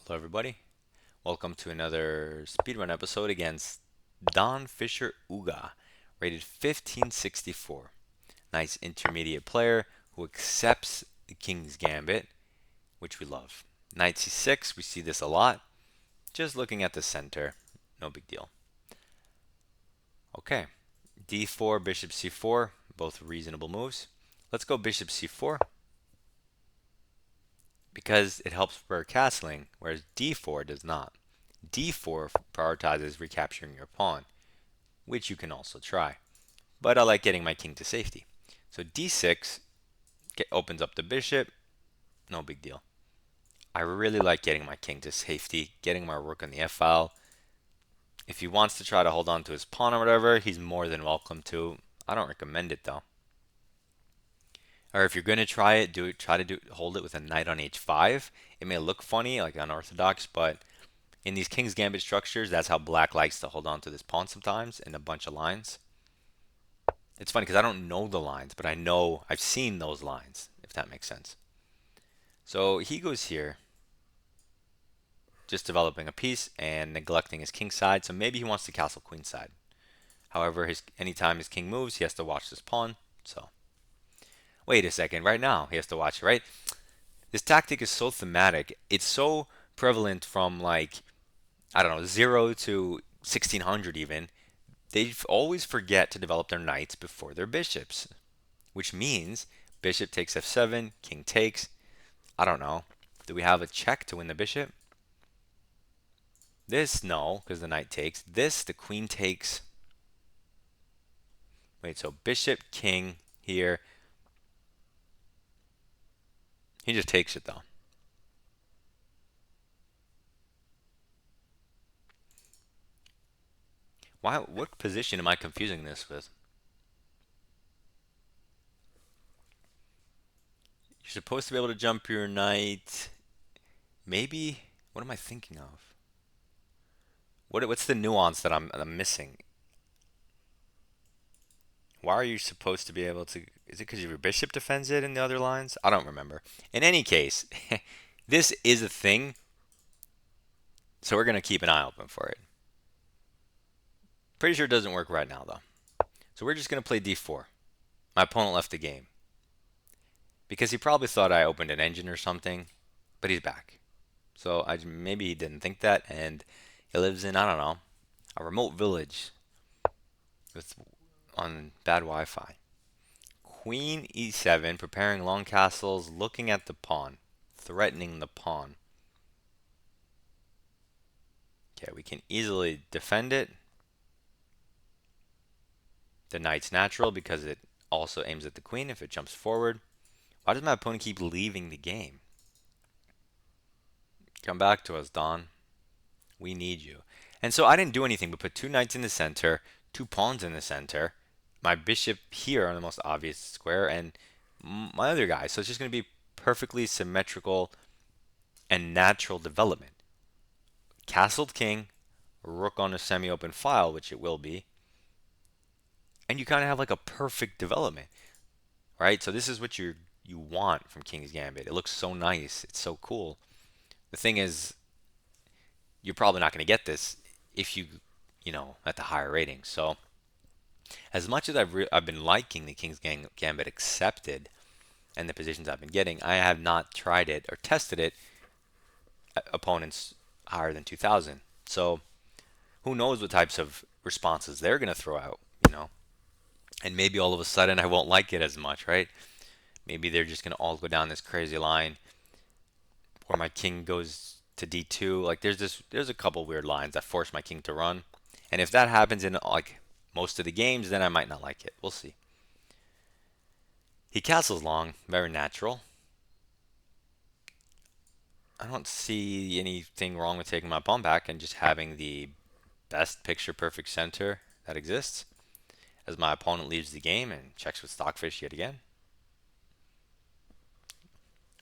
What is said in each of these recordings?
Hello, everybody. Welcome to another speedrun episode against Don Fisher Uga, rated 1564. Nice intermediate player who accepts the King's Gambit, which we love. Knight c6, we see this a lot. Just looking at the center, no big deal. Okay, d4, bishop c4, both reasonable moves. Let's go bishop c4 because it helps for castling, whereas d4 does not. d4 prioritizes recapturing your pawn, which you can also try. But I like getting my king to safety. So d6 opens up the bishop, no big deal. I really like getting my king to safety, getting my rook on the f-file. If he wants to try to hold on to his pawn or whatever, he's more than welcome to. I don't recommend it though. Or if you're gonna try it, hold it with a knight on h5. It may look funny, like unorthodox, but in these King's Gambit structures, that's how black likes to hold on to this pawn sometimes in a bunch of lines. It's funny because I don't know the lines, but I've seen those lines, if that makes sense. So he goes here, just developing a piece and neglecting his king side. So maybe he wants to castle queen side. However, anytime his king moves, he has to watch this pawn. So wait a second, right now he has to watch it, right? This tactic is so thematic. It's so prevalent from like, I don't know, 0 to 1600 even. They always forget to develop their knights before their bishops, which means bishop takes f7, king takes. I don't know. Do we have a check to win the bishop? This, no, because the knight takes. This, the queen takes. Wait, so bishop, king here. He just takes it, though. Why? What position am I confusing this with? You're supposed to be able to jump your knight. Maybe? What am I thinking of? What's the nuance that I'm missing? Why are you supposed to be able to? Is it because your bishop defends it in the other lines? I don't remember. In any case, this is a thing, so we're going to keep an eye open for it. Pretty sure it doesn't work right now, though. So we're just going to play d4. My opponent left the game because he probably thought I opened an engine or something, but he's back. So maybe he didn't think that, and he lives in, I don't know, a remote village with on bad Wi-Fi. Queen e7, preparing long castles, looking at the pawn, threatening the pawn. Okay, we can easily defend it. The knight's natural because it also aims at the queen if it jumps forward. Why does my opponent keep leaving the game? Come back to us, Don. We need you. And so I didn't do anything but put two knights in the center, two pawns in the center, my bishop here on the most obvious square, and my other guy. So it's just going to be perfectly symmetrical and natural development. Castled king, rook on a semi-open file, which it will be, and you kind of have like a perfect development, right? So this is what you want from King's Gambit. It looks so nice. It's so cool. The thing is, you're probably not going to get this if you at the higher rating. So as much as I've been liking the King's Gambit accepted and the positions I've been getting, I have not tried it or tested it at opponents higher than 2000. So who knows what types of responses they're going to throw out. And maybe all of a sudden I won't like it as much, right? Maybe they're just going to all go down this crazy line where my king goes to d2. Like there's a couple weird lines that force my king to run. And if that happens in like most of the games, then I might not like it. We'll see. He castles long, very natural. I don't see anything wrong with taking my pawn back and just having the best picture perfect center that exists as my opponent leaves the game and checks with Stockfish yet again.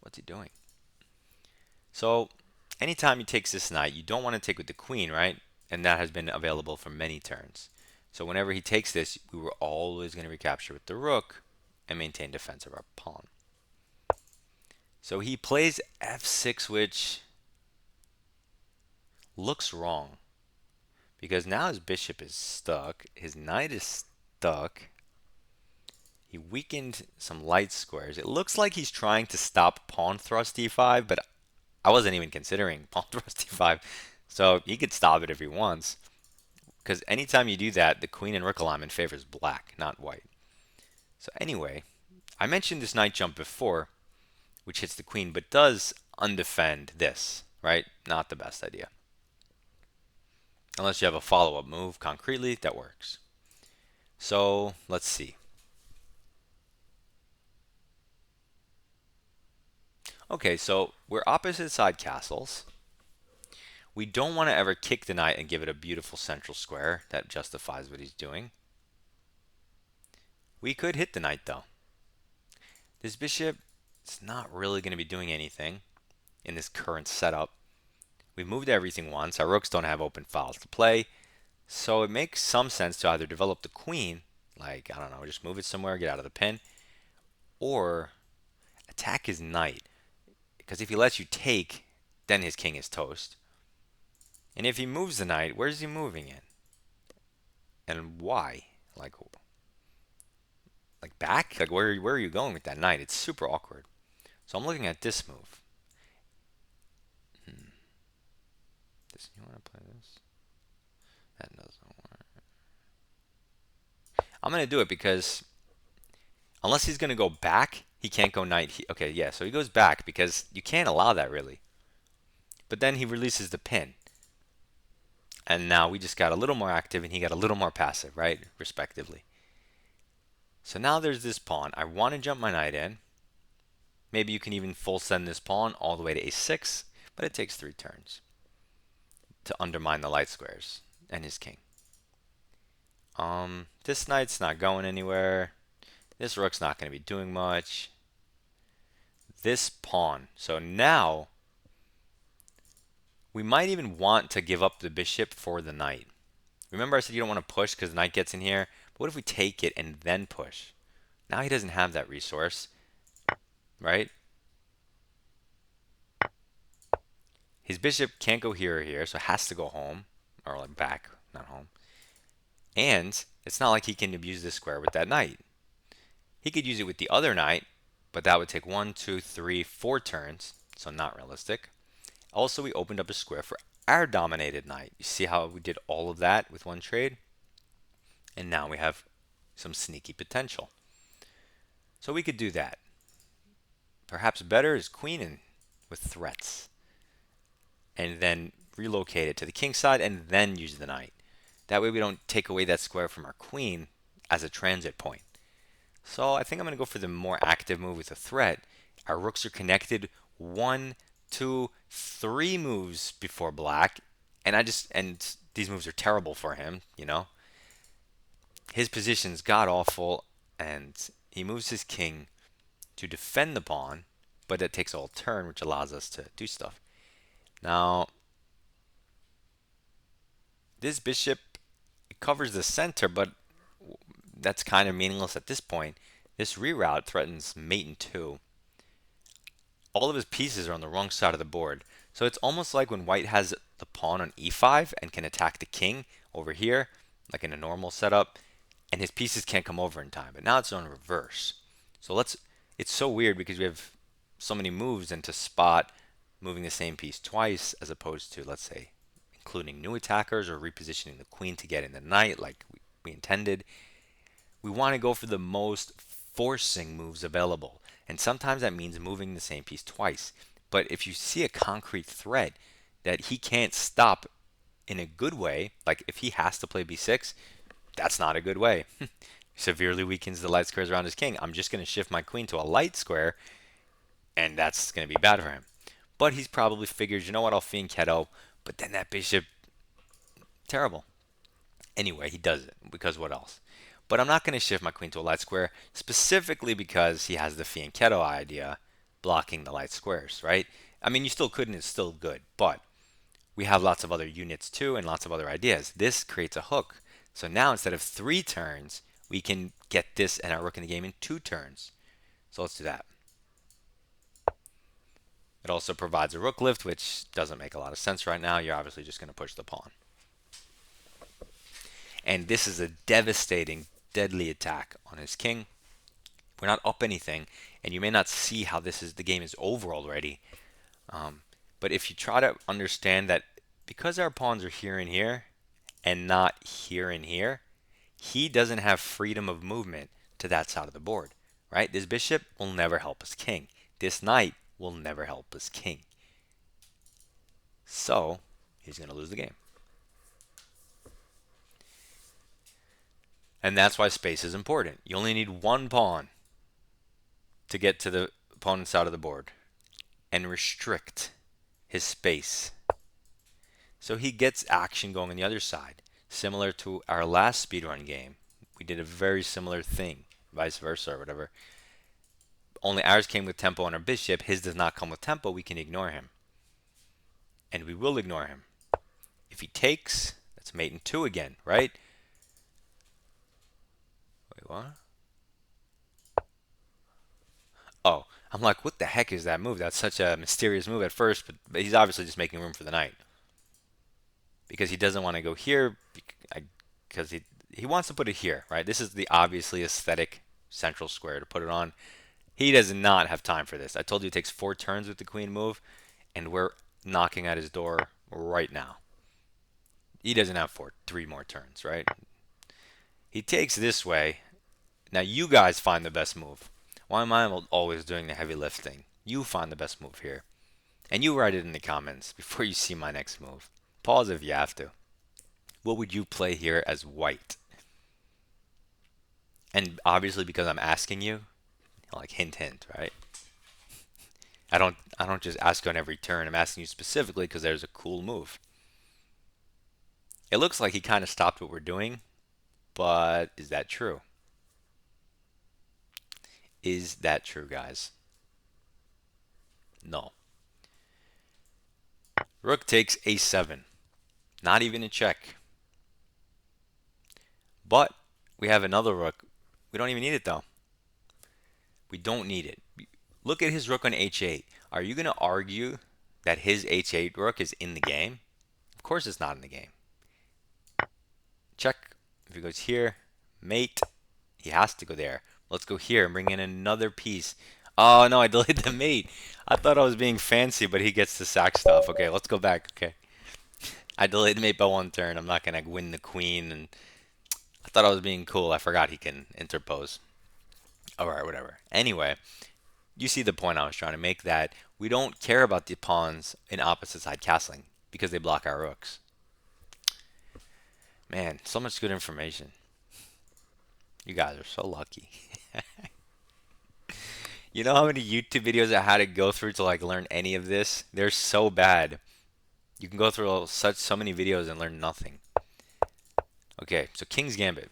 What's he doing? So anytime he takes this knight, you don't want to take with the queen, right? And that has been available for many turns. So whenever he takes this, we were always going to recapture with the rook and maintain defense of our pawn. So he plays f6, which looks wrong because now his bishop is stuck, his knight is stuck. He weakened some light squares. It looks like he's trying to stop pawn thrust d5, but I wasn't even considering pawn thrust d5. So he could stop it if he wants. Because anytime you do that, the queen and rook alignment favors black, not white. So anyway, I mentioned this knight jump before, which hits the queen, but does undefend this, right? Not the best idea. Unless you have a follow-up move concretely that works. So let's see. Okay, so we're opposite side castles. We don't want to ever kick the knight and give it a beautiful central square that justifies what he's doing. We could hit the knight though. This bishop is not really going to be doing anything in this current setup. We've moved everything once. Our rooks don't have open files to play. So it makes some sense to either develop the queen, like, I don't know, just move it somewhere, get out of the pin, or attack his knight. Because if he lets you take, then his king is toast. And if he moves the knight, where's he moving in? And why? Like back? Like where are you going with that knight? It's super awkward. So I'm looking at this move. You want to play this? That doesn't work. I'm going to do it because unless he's going to go back, he can't go knight. Okay, yeah, so he goes back because you can't allow that really. But then he releases the pin. And now we just got a little more active and he got a little more passive, right? Respectively. So now there's this pawn. I want to jump my knight in. Maybe you can even full send this pawn all the way to a6, but it takes 3 turns to undermine the light squares and his king. This knight's not going anywhere. This rook's not going to be doing much. This pawn. So now we might even want to give up the bishop for the knight. Remember I said you don't want to push because the knight gets in here? But what if we take it and then push? Now he doesn't have that resource, right? His bishop can't go here or here, so it has to go home, or like back, not home. And it's not like he can abuse this square with that knight. He could use it with the other knight, but that would take 1, 2, 3, 4 turns, so not realistic. Also, we opened up a square for our dominated knight. You see how we did all of that with one trade? And now we have some sneaky potential. So we could do that. Perhaps better is queen in with threats. And then relocate it to the king side and then use the knight. That way we don't take away that square from our queen as a transit point. So I think I'm going to go for the more active move with a threat. Our rooks are connected 1, 2, 3 moves before black. And these moves are terrible for him, you know. His position's god awful and he moves his king to defend the pawn, but that takes a whole turn, which allows us to do stuff. Now, this bishop covers the center, but that's kind of meaningless at this point. This reroute threatens mate in 2. All of his pieces are on the wrong side of the board. So it's almost like when white has the pawn on e5 and can attack the king over here, like in a normal setup, and his pieces can't come over in time. But now it's on reverse. So it's so weird because we have so many moves and to spot moving the same piece twice as opposed to, let's say, including new attackers or repositioning the queen to get in the knight like we intended. We want to go for the most forcing moves available. And sometimes that means moving the same piece twice. But if you see a concrete threat that he can't stop in a good way, like if he has to play b6, that's not a good way. Severely weakens the light squares around his king. I'm just going to shift my queen to a light square, and that's going to be bad for him. But he's probably figured, you know what, I'll fianchetto, but then that bishop, terrible. Anyway, he does it, because what else? But I'm not going to shift my queen to a light square, specifically because he has the fianchetto idea blocking the light squares, right? I mean, you still could and it's still good, but we have lots of other units too and lots of other ideas. This creates a hook. So now instead of 3 turns, we can get this and our rook in the game in 2 turns. So let's do that. It also provides a rook lift, which doesn't make a lot of sense right now. You're obviously just going to push the pawn. And this is a devastating, deadly attack on his king. We're not up anything, and you may not see how the game is over already. But if you try to understand that because our pawns are here and here, and not here and here, he doesn't have freedom of movement to that side of the board, right? This bishop will never help his king. This knight will never help his king. So he's going to lose the game. And that's why space is important. You only need one pawn to get to the opponent's side of the board and restrict his space. So he gets action going on the other side. Similar to our last speedrun game, we did a very similar thing, vice versa or whatever. Only ours came with tempo on our bishop. His does not come with tempo. We can ignore him. And we will ignore him. If he takes, that's mate in 2 again, right? Wait, what? Oh, I'm like, what the heck is that move? That's such a mysterious move at first, but he's obviously just making room for the knight. Because he doesn't want to go here, because he wants to put it here, right? This is the obviously aesthetic central square to put it on. He does not have time for this. I told you it takes 4 turns with the queen move, and we're knocking at his door right now. He doesn't have 3 more turns, right? He takes this way. Now you guys find the best move. Why am I always doing the heavy lifting? You find the best move here. And you write it in the comments before you see my next move. Pause if you have to. What would you play here as white? And obviously because I'm asking you, like hint hint, right? I don't just ask you on every turn. I'm asking you specifically because there's a cool move. It looks like he kind of stopped what we're doing, but is that true? Is that true, guys? No. Rook takes a7. Not even a check. But we have another rook. We don't even need it though. We don't need it. Look at his rook on h8. Are you going to argue that his h8 rook is in the game? Of course it's not in the game. Check. If he goes here, mate, he has to go there. Let's go here and bring in another piece. Oh no, I delayed the mate. I thought I was being fancy, but he gets the sack stuff. Okay, let's go back. Okay. I delayed the mate by 1 turn. I'm not going to win the queen. And I thought I was being cool. I forgot he can interpose. Alright, whatever. Anyway, you see the point I was trying to make, that we don't care about the pawns in opposite side castling because they block our rooks. Man, so much good information. You guys are so lucky. You know how many YouTube videos I had to go through to like learn any of this? They're so bad. You can go through so many videos and learn nothing. Okay, so King's Gambit.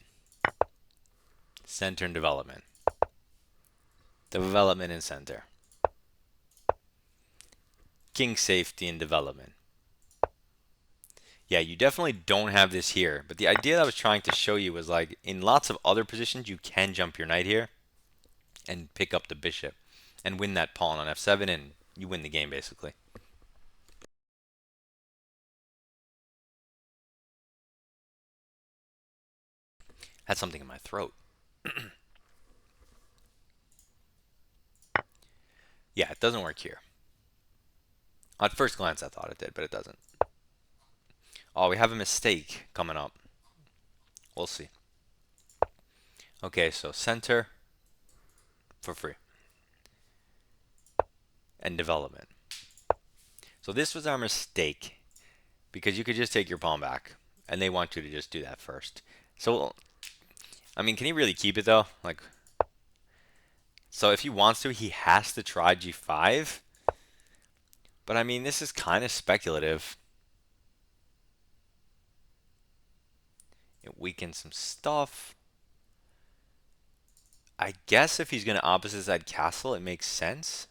Center and development. Development and center. King safety and development. Yeah, you definitely don't have this here. But the idea that I was trying to show you was like in lots of other positions, you can jump your knight here and pick up the bishop and win that pawn on f7, and you win the game basically. Had something in my throat. Yeah, it doesn't work here. At first glance, I thought it did, but it doesn't. Oh, we have a mistake coming up. We'll see. Okay, so center for free. And development. So this was our mistake because you could just take your pawn back and they want you to just do that first. So, I mean, can he really keep it though? Like, so if he wants to, he has to try g5. But I mean, this is kind of speculative. It weakens some stuff. I guess if he's going to opposite side castle, it makes sense.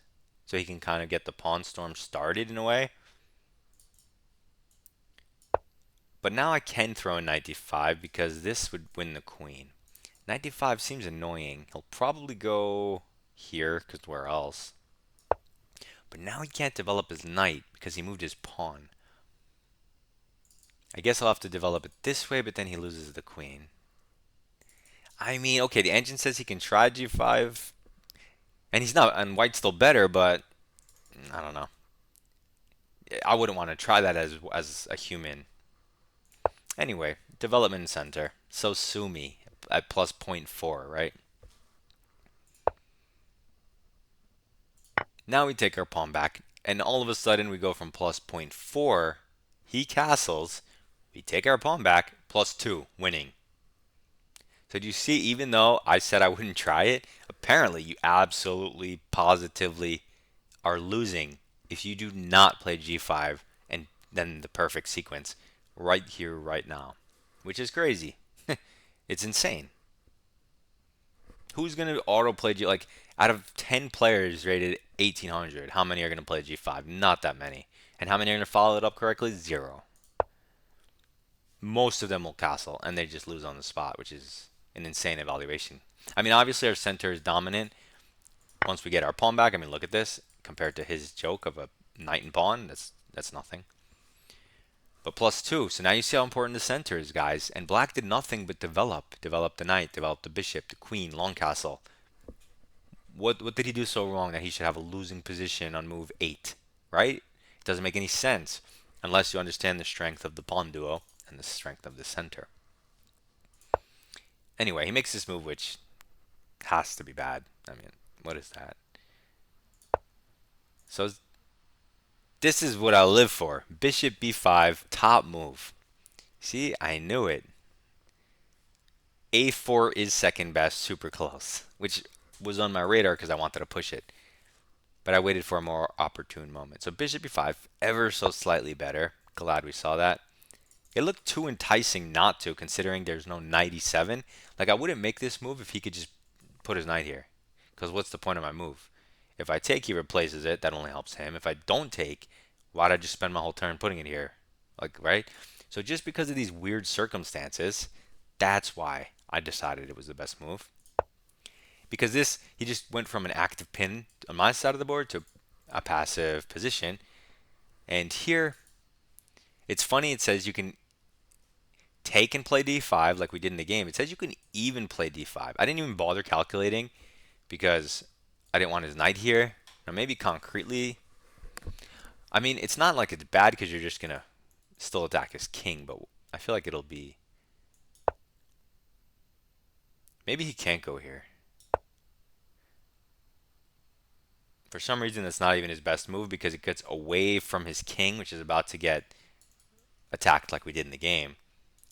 So he can kind of get the pawn storm started in a way. But now I can throw in knight d5 because this would win the queen. Knight d5 seems annoying. He'll probably go here because where else? But now he can't develop his knight because he moved his pawn. I guess I'll have to develop it this way, but then he loses the queen. I mean, okay, the engine says he can try g5, and he's not, and white's still better, but I don't know. I wouldn't want to try that as a human. Anyway, development center. So sue me at plus zero point 0.4, right? Now we take our pawn back, and all of a sudden we go from plus zero point 0.4, he castles, we take our pawn back, plus 2, winning. So do you see, even though I said I wouldn't try it, apparently you absolutely, positively are losing if you do not play g5 and then the perfect sequence right here, right now, which is crazy. It's insane. Who's going to auto play G? Like, out of 10 players rated 1800, how many are going to play G5? Not that many. And how many are going to follow it up correctly? Zero. Most of them will castle, and they just lose on the spot, which is an insane evaluation. I mean, obviously, our center is dominant. Once we get our pawn back, I mean, look at this. Compared to his joke of a knight and pawn, that's nothing. But plus 2, so now you see how important the center is, guys. And black did nothing but develop. Develop the knight, develop the bishop, the queen, long castle. What did he do so wrong that he should have a losing position on move 8, right? It doesn't make any sense unless you understand the strength of the pawn duo and the strength of the center. Anyway, he makes this move which has to be bad. I mean, what is that? So this is what I live for. Bishop b5, top move. See, I knew it. a4 is second best, super close, which was on my radar because I wanted to push it. But I waited for a more opportune moment. So bishop e5, ever so slightly better. Glad we saw that. It looked too enticing not to, considering there's no knight e7. Like, I wouldn't make this move if he could just put his knight here. Because what's the point of my move? If I take, he replaces it. That only helps him. If I don't take, why'd I just spend my whole turn putting it here? Like, right? So just because of these weird circumstances, that's why I decided it was the best move. Because this, he just went from an active pin on my side of the board to a passive position. And here, it's funny, it says you can take and play d5 like we did in the game. It says you can even play d5. I didn't even bother calculating because I didn't want his knight here. Now maybe concretely, I mean, it's not like it's bad because you're just going to still attack his king, but I feel like it'll be... Maybe he can't go here. For some reason, that's not even his best move because it gets away from his king, which is about to get attacked like we did in the game.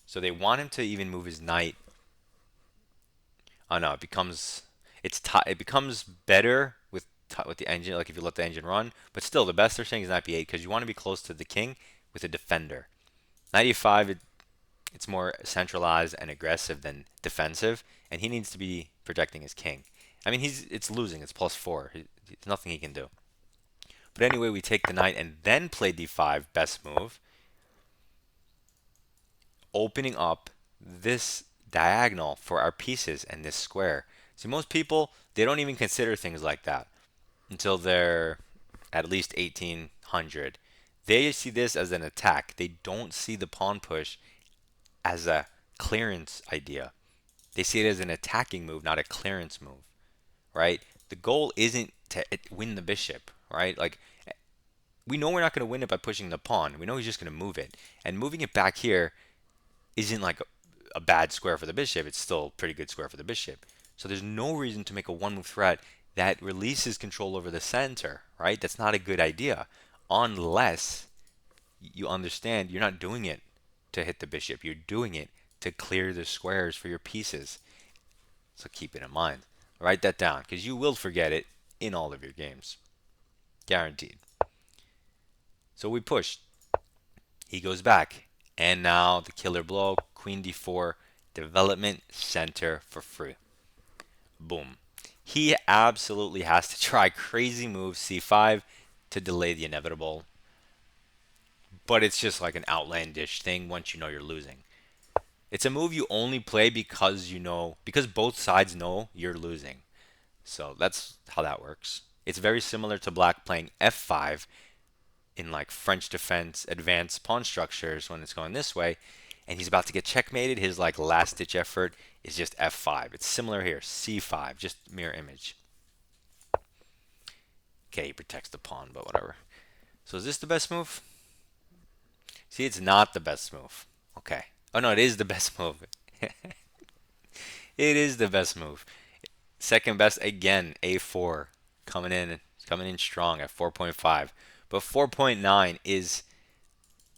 So they want him to even move his knight. Oh no, it becomes better with the engine, like if you let the engine run. But still, the best they're saying is knight b8 because you want to be close to the king with a defender. Knight e5, it's more centralized and aggressive than defensive, and he needs to be protecting his king. I mean, it's losing. It's plus 4. There's nothing he can do. But anyway, we take the knight and then play d5, best move, opening up this diagonal for our pieces and this square. See, most people, they don't even consider things like that until they're at least 1800. They see this as an attack. They don't see the pawn push as a clearance idea. They see it as an attacking move, not a clearance move, right? The goal isn't to win the bishop, right? Like, we know we're not going to win it by pushing the pawn. We know he's just going to move it. And moving it back here isn't like a bad square for the bishop. It's still a pretty good square for the bishop. So there's no reason to make a one-move threat that releases control over the center, right? That's not a good idea unless you understand you're not doing it to hit the bishop. You're doing it to clear the squares for your pieces. So keep it in mind. Write that down because you will forget it in all of your games. Guaranteed. So we push. He goes back. And now the killer blow, queen d4, development center for free. Boom. He absolutely has to try crazy moves c5 to delay the inevitable. But it's just like an outlandish thing once you know you're losing. It's a move you only play because because both sides know you're losing. So that's how that works. It's very similar to black playing f5 in like French defense advanced pawn structures when it's going this way, and he's about to get checkmated. His like last ditch effort is just f5. It's similar here, c5, just mirror image. Okay, he protects the pawn, but whatever. So is this the best move? See, it's not the best move. Okay. Oh no, it is the best move. It is the best move. Second best again, a4 coming in strong at 4.5. But 4.9 is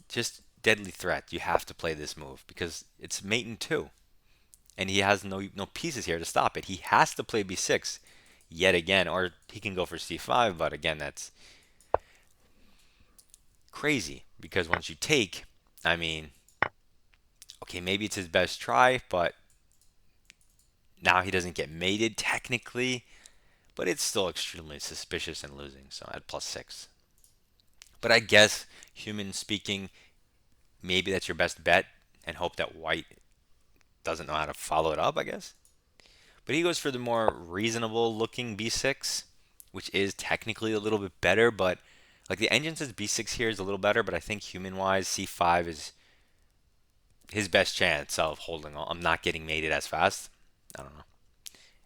just deadly threat. You have to play this move because it's mate in 2. And he has no pieces here to stop it. He has to play b6 yet again, or he can go for c5, but again, that's crazy because once you take, I mean, okay, maybe it's his best try, but now he doesn't get mated technically, but it's still extremely suspicious and losing. So at +6. But I guess, human speaking, maybe that's your best bet and hope that white doesn't know how to follow it up, I guess. But he goes for the more reasonable looking b6, which is technically a little bit better, but like the engine says b6 here is a little better, but I think human wise c5 is his best chance of holding on. I'm not getting mated as fast. I don't know.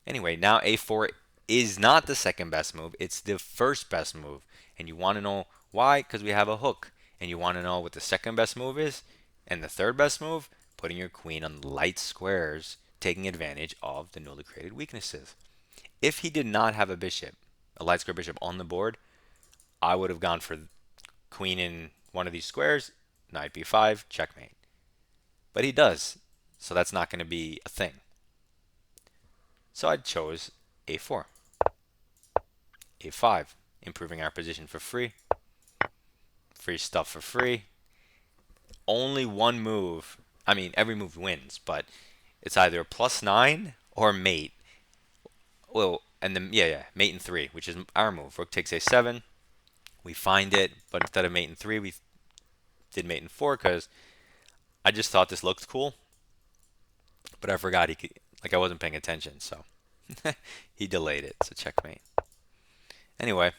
Anyway, now a4 is not the second best move. It's the first best move. And you want to know why? Because we have a hook. And you want to know what the second best move is? And the third best move? Putting your queen on light squares, taking advantage of the newly created weaknesses. If he did not have a light square bishop on the board, I would have gone for queen in one of these squares, knight b5, checkmate. But he does, so that's not going to be a thing. So I chose a4, a5, improving our position for free. Free stuff for free. Only one move. I mean, every move wins, but it's either +9 or mate. Well, and then yeah, mate in 3, which is our move. Rook takes a7. We find it, but instead of mate in 3, we did mate in 4 because I just thought this looked cool, but I forgot he could, like I wasn't paying attention, so he delayed it. So checkmate. Anyway,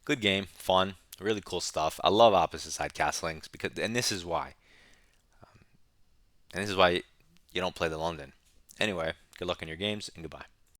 good game, fun, really cool stuff. I love opposite side castlings because, and this is why. And this is why you don't play the London. Anyway, good luck in your games and goodbye.